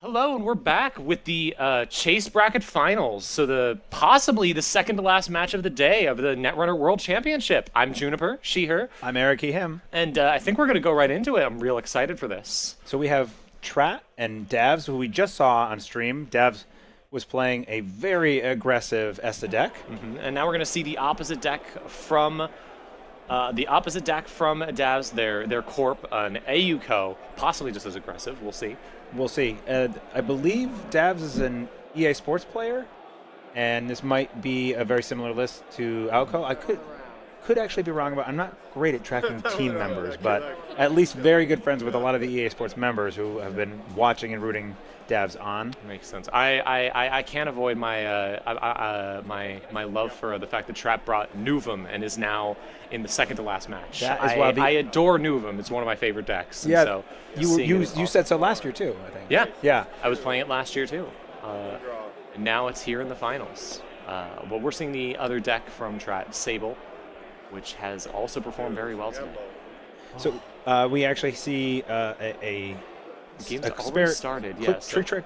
Hello, and we're back with the Chase Bracket Finals. So possibly the second to last match of the day of the Netrunner World Championship. I'm Juniper, she, her, I'm Eric, he, him. and I think we're going to go right into it. I'm real excited for this. So we have Trat and Davs, who we just saw on stream. Davs was playing a very aggressive Esta deck. And now we're going to see the opposite deck from Davs, their Corp, an AUCO, possibly just as aggressive. We'll see. We'll see. I believe Davs is an EA Sports player, and this might be a very similar list to Alco. I could actually be wrong about. I'm not great at tracking team members, but at least very good friends with a lot of the EA Sports members who have been watching and rooting Davs on. Makes sense. I can't avoid my my love for the fact that Trap brought Nuvum and is now in the second to last match. I adore Nuvum. It's one of my favorite decks. Yeah, so you said so last year too, I think. Yeah. I was playing it last year too. And now it's here in the finals. But we're seeing the other deck from Trat, Sable, which has also performed very well today. So we actually see a game's already started.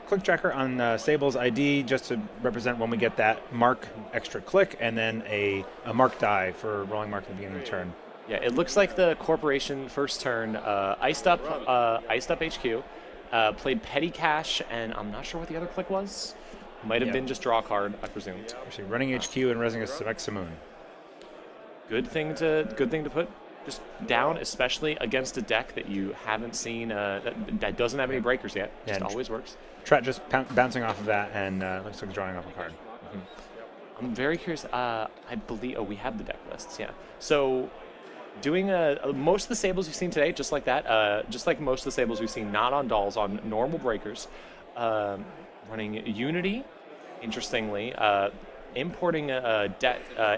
Click tracker on Sable's ID just to represent when we get that mark extra click, and then a mark die for rolling mark at the beginning of the turn. Yeah, it looks like the corporation first turn iced up HQ, played Petty Cash, and I'm not sure what the other click was. Might have been just draw a card, I presume. Actually, running HQ and resing a Semiinals. Good thing to put just down, especially against a deck that you haven't seen that doesn't have any breakers yet. Just always works. Trat just bouncing off of that and looks like drawing off a card. I'm very curious. I believe we have the deck lists. Yeah. So doing most of the Sables we've seen today, just like that, just like most of the Sables we've seen, not on dolls, on normal breakers, running Unity. Interestingly, importing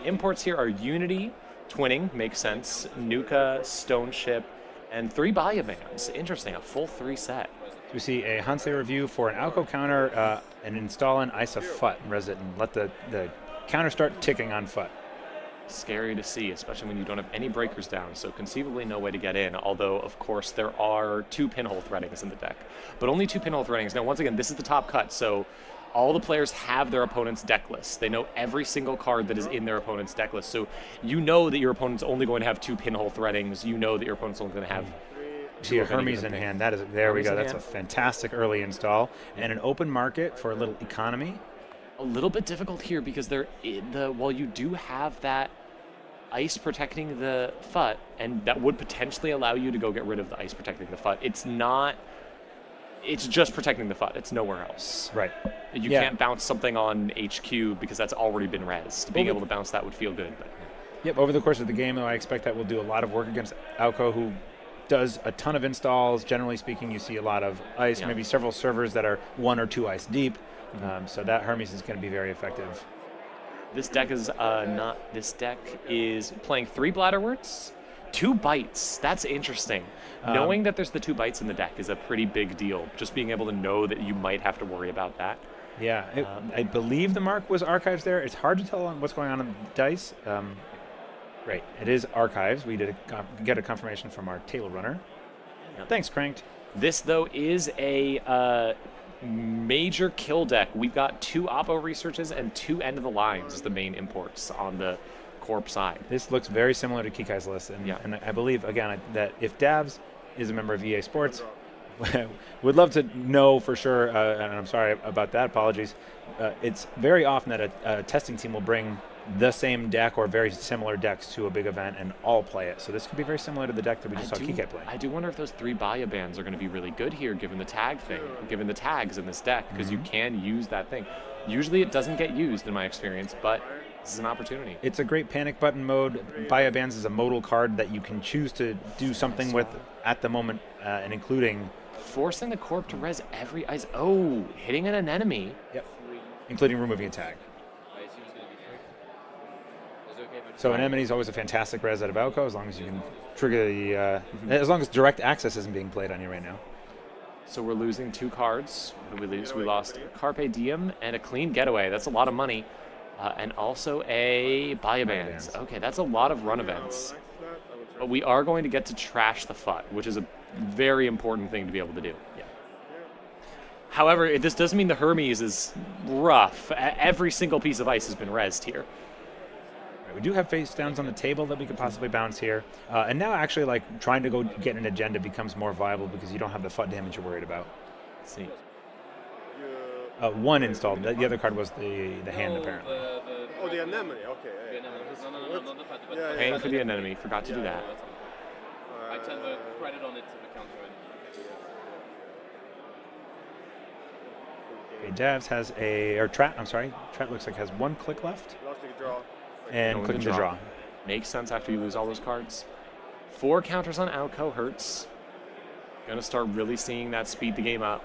imports here are Unity. Twinning makes sense. Nuka, Stone Ship, and 3 Baya bands. Interesting, a full 3 set. So we see a Hansei review for an Alco counter and install an Isa Fut and res it and let the counter start ticking on Fut. Scary to see, especially when you don't have any breakers down, so conceivably no way to get in, although, of course, there are 2 pinhole threadings in the deck. But only 2 pinhole threadings. Now, once again, this is the top cut, so all the players have their opponent's deck list. They know every single card that is in their opponent's deck list. So you know that your opponent's only going to have 2 pinhole threadings. You know that your opponent's only going to have See a Hermes in hand. That is there. We go. That's a fantastic early install and an open market for a little economy. A little bit difficult here because while you do have that ice protecting the FUT, and that would potentially allow you to go get rid of the ice protecting the FUT. It's not. It's just protecting the FUT. It's nowhere else. Right. You can't bounce something on HQ because that's already been rezzed. Being able to bounce that would feel good. But. Yep, over the course of the game, though, I expect that we'll do a lot of work against Alco, who does a ton of installs. Generally speaking, you see a lot of ice, maybe several servers that are 1 or 2 ice deep. So that Hermes is going to be very effective. This deck is This deck is playing 3 Bladderworts, 2 bites. That's interesting. Knowing that there's the 2 bites in the deck is a pretty big deal. Just being able to know that you might have to worry about that. Yeah, I believe the mark was archives there. It's hard to tell on what's going on in the dice. Right, it is archives. We did get a confirmation from our table runner. Yep. Thanks, Cranked. This, though, is a major kill deck. We've got 2 Oppo researches and 2 End of the Lines as the main imports on the Corp side. This looks very similar to Kikai's list, and I believe, again, that if Davs is a member of EA Sports, would love to know for sure, and I'm sorry about that, apologies. It's very often that a testing team will bring the same deck or very similar decks to a big event and all play it. So this could be very similar to the deck that we just saw Kikai play. I do wonder if those 3 Baya bands are going to be really good here, given the tag thing, given the tags in this deck, because you can use that thing. Usually it doesn't get used in my experience, but this is an opportunity. It's a great panic button mode. Baya bands is a modal card that you can choose to do something with at the moment, and including forcing the Corp to res every ice. Oh, hitting an enemy. Yep. Including removing a tag. So Anemone is always a fantastic res out of Alco, as long as you can trigger the, as long as direct access isn't being played on you right now. So we're losing 2 cards. What did we lose? We lost Carpe Diem and a clean getaway. That's a lot of money. And also a Baya Bands. Okay, that's a lot of run events. But we are going to get to trash the FUT, which is a very important thing to be able to do. Yeah. However, this does mean the Hermes is rough. Every single piece of ice has been rezzed here. We do have face downs on the table that we could possibly bounce here. And now actually like trying to go get an agenda becomes more viable because you don't have the FUT damage you're worried about. Let's see. One installed. The other card was the hand apparently. Oh, the anemone. Okay. Yeah. Paying for the anemone. Forgot to do that. I tend to credit on it to the counter. Okay, Davs has Trat looks like has one click left. Draw. And clicking to draw. Makes sense after you lose all those cards. 4 counters on Outco hurts. Gonna start really seeing that speed the game up.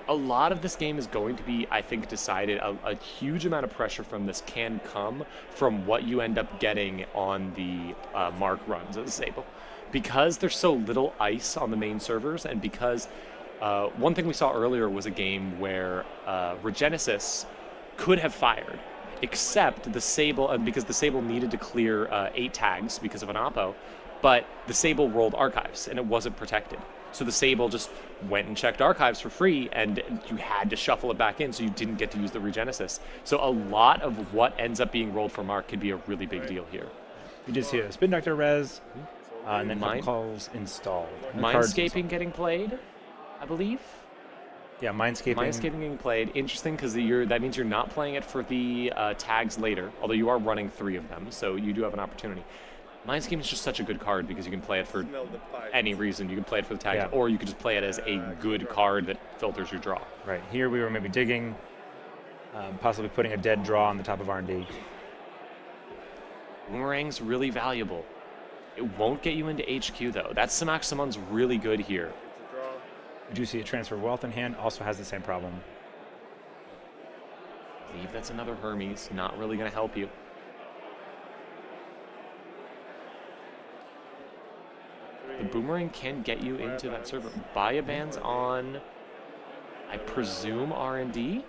A lot of this game is going to be, I think, decided. A huge amount of pressure from this can come from what you end up getting on the mark runs of the Sable. Because there's so little ice on the main servers, and because one thing we saw earlier was a game where Regenesis could have fired, except the Sable, because the Sable needed to clear 8 tags because of an Oppo, but the Sable rolled Archives, and it wasn't protected. So the Sable just went and checked Archives for free, and you had to shuffle it back in, so you didn't get to use the Regenesis. So a lot of what ends up being rolled for Mark could be a really big deal here. We just see a Spin Doctor res, and then calls installed. Mindscaping getting played, I believe. Yeah, Mindscaping. Mindscaping getting played. Interesting, because that means you're not playing it for the tags later, although you are running 3 of them, so you do have an opportunity. Mindscape is just such a good card because you can play it for any reason. You can play it for the tags, or you could just play it as a good card that filters your draw. Right. Here we were maybe digging, possibly putting a dead draw on the top of R&D. Boomerang's really valuable. It won't get you into HQ, though. That Semaximon's really good here. We do see a Transfer of Wealth in hand, also has the same problem. I believe that's another Hermes. Not really going to help you. The Boomerang can get you into that server. Buy-a-bands on, I presume, R&D?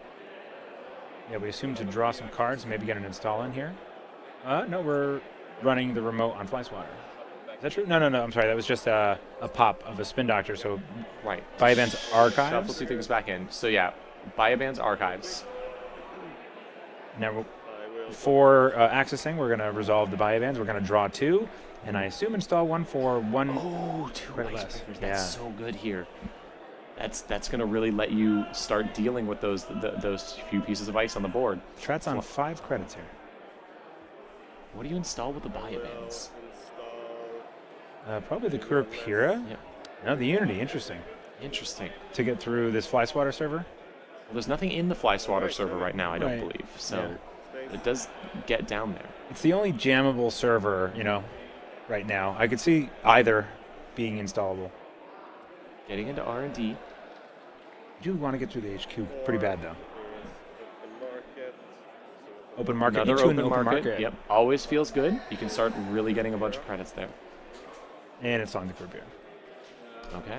Yeah, we assume to draw some cards, maybe get an install in here. No, we're running the remote on Flyswatter. Is that true? No, I'm sorry. That was just a pop of a Spin Doctor. So, right. Buy-a-bands Archives. Shuffle 2 things back in. So, yeah, Buy-a-bands Archives. Now, for accessing, we're going to resolve the Buy-a-bands. We're going to draw 2. And I assume install 1 for 1. Oh, 2 credit ice less. breakers. That's so good here. That's going to really let you start dealing with those few pieces of ice on the board. Trat's on 5 credits here. What do you install with the Buy-a-bands? Probably the Kurapira. Yeah. No, the Unity. Interesting. Interesting. To get through this Flyswatter server? Well, there's nothing in the Flyswatter server right now, I don't believe. So it does get down there. It's the only jammable server, right now. I could see either being installable. Getting into R&D. You do want to get through the HQ pretty bad, though. Open market. Another open market. Yep. Always feels good. You can start really getting a bunch of credits there. And it's on the Kurapira. Okay.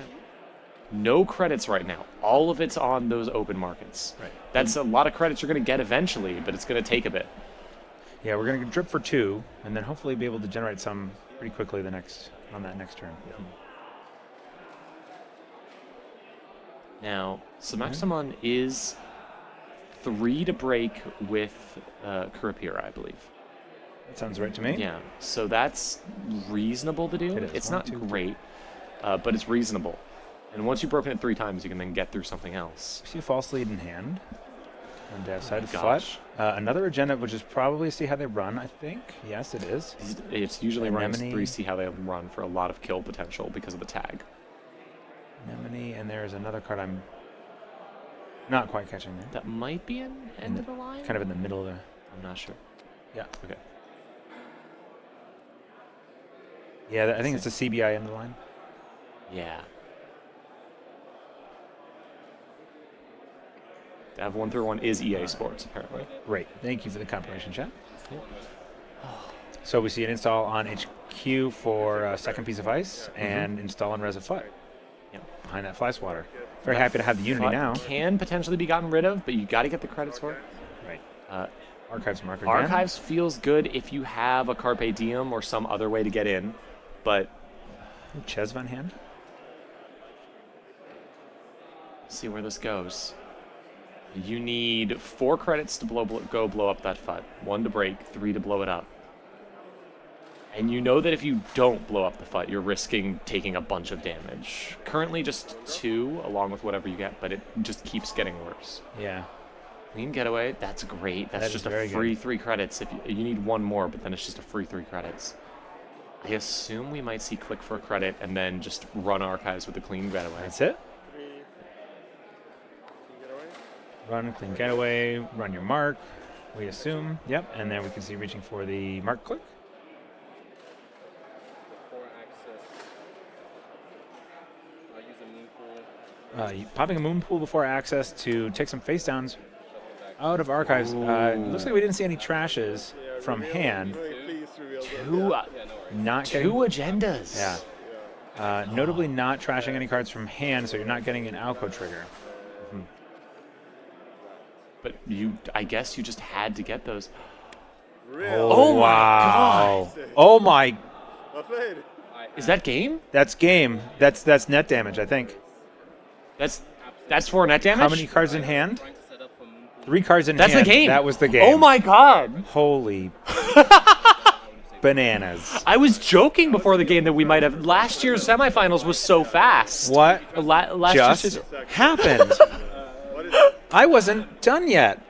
No credits right now. All of it's on those open markets. Right. That's a lot of credits you're going to get eventually, but it's going to take a bit. Yeah, we're going to drip for 2, and then hopefully be able to generate some pretty quickly on that next turn. Now, Semaximon is 3 to break with Kurapira, I believe. That sounds right to me. Yeah, so that's reasonable to do. It's not great, but it's reasonable. And once you've broken it 3 times, you can then get through something else. See a false lead in hand. On Dav's side, gosh. Another agenda, which is probably see how they run, I think. Yes, it is. It's usually runs Anemone. 3 see how they run for a lot of kill potential because of the tag. Anemone, and there's another card I'm not quite catching there. That might be an end of the line? Kind of in the middle there. I'm not sure. Yeah. Okay. Yeah, I think it's a CBI in the line. Yeah. To have 1-1 is EA Sports, apparently. Great. Thank you for the confirmation, chat. Yep. So we see an install on HQ for a second piece of ice and install on Res of FUT. Yep. Behind that Flyswatter. Very happy to have the Unity FUT now. Can potentially be gotten rid of, but you got to get the credits for it. Right. Archives marker again. Archives feels good if you have a Carpe Diem or some other way to get in, but Chesva in hand. see where this goes. You need 4 credits to blow up that FUT. 1 to break, 3 to blow it up. And you know that if you don't blow up the FUT, you're risking taking a bunch of damage. Currently just 2, along with whatever you get, but it just keeps getting worse. Yeah. Clean getaway, that's great. That's just a free 3 credits. If you need 1 more, but then it's just a free 3 credits. I assume we might see click for a credit and then just run archives with a clean getaway. That's it? 3. Get away. Run, clean getaway, run your mark, we assume. Yep, and then we can see reaching for the mark click. Before access, I'll use a moon pool. Popping a moon pool before access to take some face downs Shuffle back. out of archives. Looks like we didn't see any trashes from hand. Please reveal them. 2, Yeah, no worries. Not 2 getting, agendas. yeah. Notably not trashing any cards from hand, so you're not getting an Alco trigger. But I guess you just had to get those. Real. Oh my wow. Oh my, Well played. Is that game? that's game. That's net damage, I think. That's 4 net damage? How many cards in hand? Trying to set up for moon pool. 3 cards in That's hand. the game. That was the game. Oh my god. Holy bananas. I was joking before the game that we might have. Last year's semifinals was so fast. What Last just year's. happened? What is it? I wasn't done yet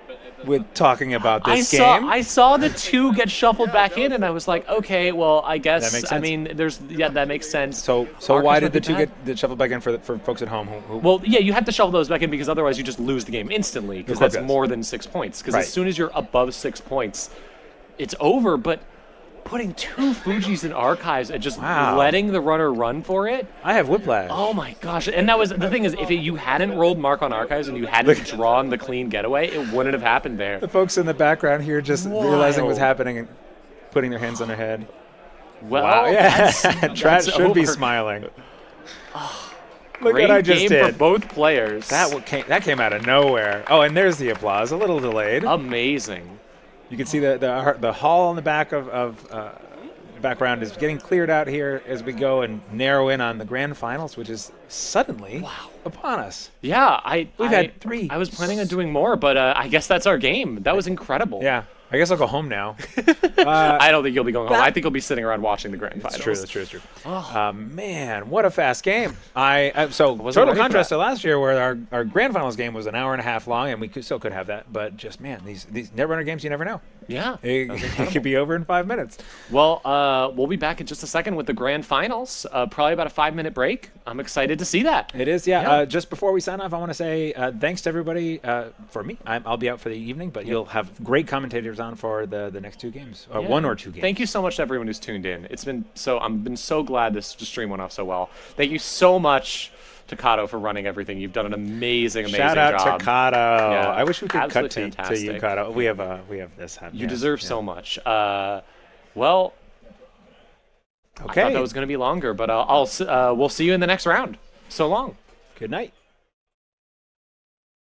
with talking about this game. I saw the 2 get shuffled back in, and I was like, okay, well, I guess. That makes I sense. mean, that makes sense. So Arcus why might did the be 2 bad. get shuffled back in for folks at home who Well, yeah, you have to shuffle those back in because otherwise you just lose the game instantly because Of course, that's yes. more than 6 points. Because Right. as soon as you're above 6 points, it's over. But putting 2 Fujis in archives and just Wow. letting the runner run for it. I have whiplash. Oh my gosh! And that was the thing is, if you hadn't rolled mark on archives and you hadn't drawn the clean getaway, it wouldn't have happened there. The folks in the background here just realizing what's Wild. happening and putting their hands on their head. Well, Wow, yeah. that's Trash should be over. smiling. Look Great what I just game did. for both players. That came out of nowhere. Oh, and there's the applause, a little delayed. Amazing. You can see the hall on the back of background is getting cleared out here as we go and narrow in on the grand finals, which is suddenly upon us. Yeah, We've had 3. I was planning on doing more, but I guess that's our game. That was incredible. Yeah, I guess I'll go home now. I don't think you'll be going home. I think you'll be sitting around watching the grand finals. That's true. Man, what a fast game! So wasn't total ready for contrast that. to last year, where our grand finals game was an hour and a half long, and we still could have that. But just man, these Netrunner games, you never know. Yeah. It could be over in 5 minutes. Well, we'll be back in just a second with the grand finals. Probably about a 5-minute break. I'm excited to see that. It is, yeah. Just before we sign off, I want to say thanks to everybody for me. I'll be out for the evening, but you'll have great commentators on for the next 2 games, or Yeah. 1 or 2 games. Thank you so much to everyone who's tuned in. I've been so glad this stream went off so well. Thank you so much to Kato for running everything. You've done an amazing Shout out job. to Kato. Yeah, I wish we could cut absolutely to you, fantastic. Kato. We have this. You deserve so much. Well, I Okay. thought that was going to be longer, but we'll see you in the next round. So long. Good night.